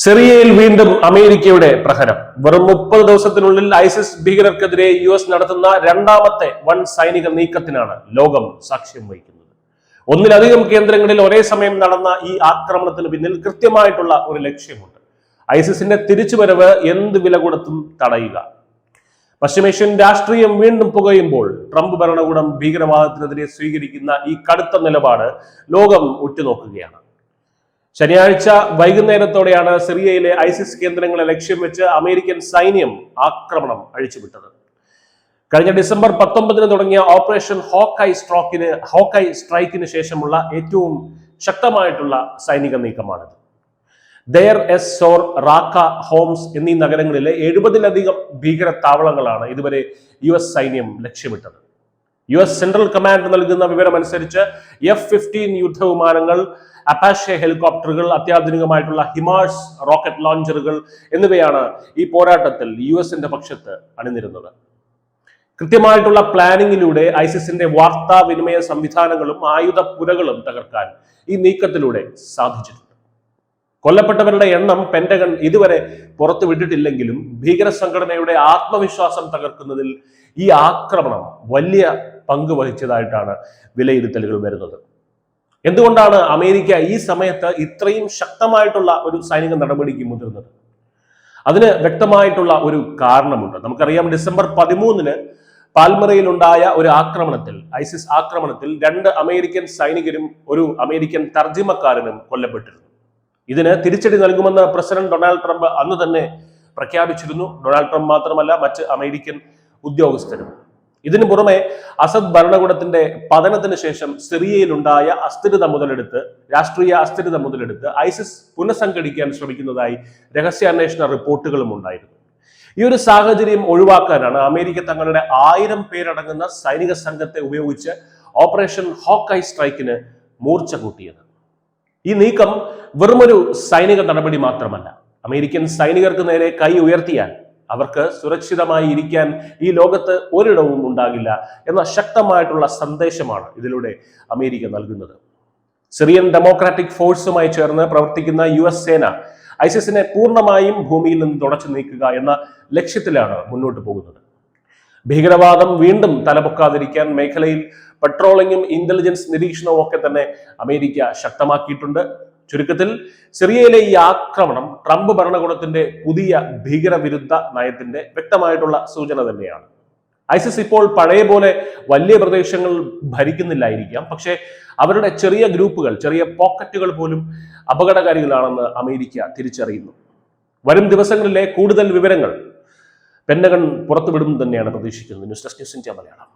സിറിയയിൽ വീണ്ടും അമേരിക്കയുടെ പ്രഹരം. വെറും 30 ദിവസത്തിനുള്ളിൽ ഐസിസ് ഭീകരർക്കെതിരെ US നടത്തുന്ന രണ്ടാമത്തെ വൻ സൈനിക നീക്കത്തിനാണ് ലോകം സാക്ഷ്യം വഹിക്കുന്നത്. ഒന്നിലധികം കേന്ദ്രങ്ങളിൽ ഒരേ സമയം നടന്ന ഈ ആക്രമണത്തിന് പിന്നിൽ കൃത്യമായിട്ടുള്ള ഒരു ലക്ഷ്യമുണ്ട്. ഐസിസിന്റെ തിരിച്ചുവരവ് എന്ത് വില കൊടുത്തും തടയുക. പശ്ചിമേഷ്യൻ രാഷ്ട്രീയം വീണ്ടും പുകയുമ്പോൾ ട്രംപ് ഭരണകൂടം ഭീകരവാദത്തിനെതിരെ സ്വീകരിക്കുന്ന ഈ കടുത്ത നിലപാട് ലോകം ഉറ്റുനോക്കുകയാണ്. ശനിയാഴ്ച വൈകുന്നേരത്തോടെയാണ് സിറിയയിലെ ഐസിസ് കേന്ദ്രങ്ങളെ ലക്ഷ്യം വെച്ച് അമേരിക്കൻ സൈന്യം ആക്രമണം അഴിച്ചുവിട്ടത്. കഴിഞ്ഞ ഡിസംബർ 19 തുടങ്ങിയ ഓപ്പറേഷൻ ഹോക്കൈ സ്ട്രൈക്കിന് ശേഷമുള്ള ഏറ്റവും ശക്തമായിട്ടുള്ള സൈനിക നീക്കമാണിത്. There S sour, Raca, Holmes എന്നീ നഗരങ്ങളിലെ 70-ലധികം ഭീകര താവളങ്ങളാണ് ഇതുവരെ US സൈന്യം ലക്ഷ്യമിട്ടത്. US സെൻട്രൽ കമാൻഡ് നൽകുന്ന വിവരമനുസരിച്ച് F-15 യുദ്ധവിമാനങ്ങൾ, അപ്പാഷെ ഹെലികോപ്റ്ററുകൾ, അത്യാധുനികമായിട്ടുള്ള ഹിമാർസ് റോക്കറ്റ് ലോഞ്ചറുകൾ എന്നിവയാണ് ഈ പോരാട്ടത്തിൽ USന്റെ പക്ഷത്ത് അണിനിരുന്നത്. കൃത്യമായിട്ടുള്ള പ്ലാനിങ്ങിലൂടെ ഐസിസിന്റെ വാർത്താവിനിമയ സംവിധാനങ്ങളും ആയുധ പുരകളും തകർക്കാൻ ഈ നീക്കത്തിലൂടെ സാധിച്ചിട്ടുണ്ട്. കൊല്ലപ്പെട്ടവരുടെ എണ്ണം പെന്റഗൺ ഇതുവരെ പുറത്തുവിട്ടിട്ടില്ലെങ്കിലും ഭീകര സംഘടനയുടെ ആത്മവിശ്വാസം തകർക്കുന്നതിൽ ഈ ആക്രമണം വലിയ പങ്ക് വഹിച്ചതായിട്ടാണ് വിലയിരുത്തലുകൾ വരുന്നത്. എന്തുകൊണ്ടാണ് അമേരിക്ക ഈ സമയത്ത് ഇത്രയും ശക്തമായിട്ടുള്ള ഒരു സൈനിക നടപടിക്ക് മുതിർന്നത്? അതിന് വ്യക്തമായിട്ടുള്ള ഒരു കാരണമുണ്ട്. നമുക്കറിയാം, ഡിസംബർ 13 പാൽമറയിൽ ഉണ്ടായ ഒരു ഐസിസ് ആക്രമണത്തിൽ 2 അമേരിക്കൻ സൈനികരും ഒരു അമേരിക്കൻ തർജിമക്കാരനും കൊല്ലപ്പെട്ടിരുന്നു. ഇതിന് തിരിച്ചടി നൽകുമെന്ന് പ്രസിഡന്റ് ഡൊണാൾഡ് ട്രംപ് അന്ന് തന്നെ പ്രഖ്യാപിച്ചിരുന്നു. ഡൊണാൾഡ് ട്രംപ് മാത്രമല്ല, മറ്റ് അമേരിക്കൻ ഉദ്യോഗസ്ഥരും. ഇതിനു പുറമെ അസദ് ഭരണകൂടത്തിന്റെ പതനത്തിന് ശേഷം സിറിയയിലുണ്ടായ രാഷ്ട്രീയ അസ്ഥിരത മുതലെടുത്ത് ഐസിസ് പുനഃസംഘടിക്കാൻ ശ്രമിക്കുന്നതായി രഹസ്യാന്വേഷണ റിപ്പോർട്ടുകളും ഉണ്ടായിരുന്നു. ഈ ഒരു സാഹചര്യം ഒഴിവാക്കാനാണ് അമേരിക്ക തങ്ങളുടെ 1000 പേരടങ്ങുന്ന സൈനിക സംഘത്തെ ഉപയോഗിച്ച് ഓപ്പറേഷൻ ഹോക്കൈ സ്ട്രൈക്കിന് മൂർച്ച കൂട്ടിയത്. ഈ നീക്കം വെറുമൊരു സൈനിക നടപടി മാത്രമല്ല, അമേരിക്കൻ സൈനികർക്ക് നേരെ കൈ ഉയർത്തിയാൽ അവർക്ക് സുരക്ഷിതമായി ഇരിക്കാൻ ഈ ലോകത്ത് ഒരിടവും ഉണ്ടാകില്ല എന്ന ശക്തമായിട്ടുള്ള സന്ദേശമാണ് ഇതിലൂടെ അമേരിക്ക നൽകുന്നത്. സിറിയൻ ഡെമോക്രാറ്റിക് ഫോഴ്സുമായി ചേർന്ന് പ്രവർത്തിക്കുന്ന US സേന ഐസിസിനെ പൂർണ്ണമായും ഭൂമിയിൽ നിന്ന് തുടച്ചു നീക്കുക എന്ന ലക്ഷ്യത്തിലാണ് മുന്നോട്ട് പോകുന്നത്. ഭീകരവാദം വീണ്ടും തലപൊക്കാതിരിക്കാൻ മേഖലയിൽ പെട്രോളിങ്ങും ഇന്റലിജൻസ് നിരീക്ഷണവും ഒക്കെ തന്നെ അമേരിക്ക ശക്തമാക്കിയിട്ടുണ്ട്. ചുരുക്കത്തിൽ സിറിയയിലെ ഈ ആക്രമണം ട്രംപ് ഭരണകൂടത്തിന്റെ പുതിയ ഭീകരവിരുദ്ധ നയത്തിന്റെ വ്യക്തമായിട്ടുള്ള സൂചന തന്നെയാണ്. ഐസിസ് ഇപ്പോൾ പഴയ പോലെ വലിയ പ്രദേശങ്ങൾ ഭരിക്കുന്നില്ലായിരിക്കാം, പക്ഷേ അവരുടെ ചെറിയ ഗ്രൂപ്പുകൾ, ചെറിയ പോക്കറ്റുകൾ പോലും അപകടകാരികളാണെന്ന് അമേരിക്ക തിരിച്ചറിയുന്നു. വരും ദിവസങ്ങളിലെ കൂടുതൽ വിവരങ്ങൾ പെന്റഗൺ പുറത്തുവിടും തന്നെയാണ് പ്രതീക്ഷിക്കുന്നത്. News desk news India Malayalam.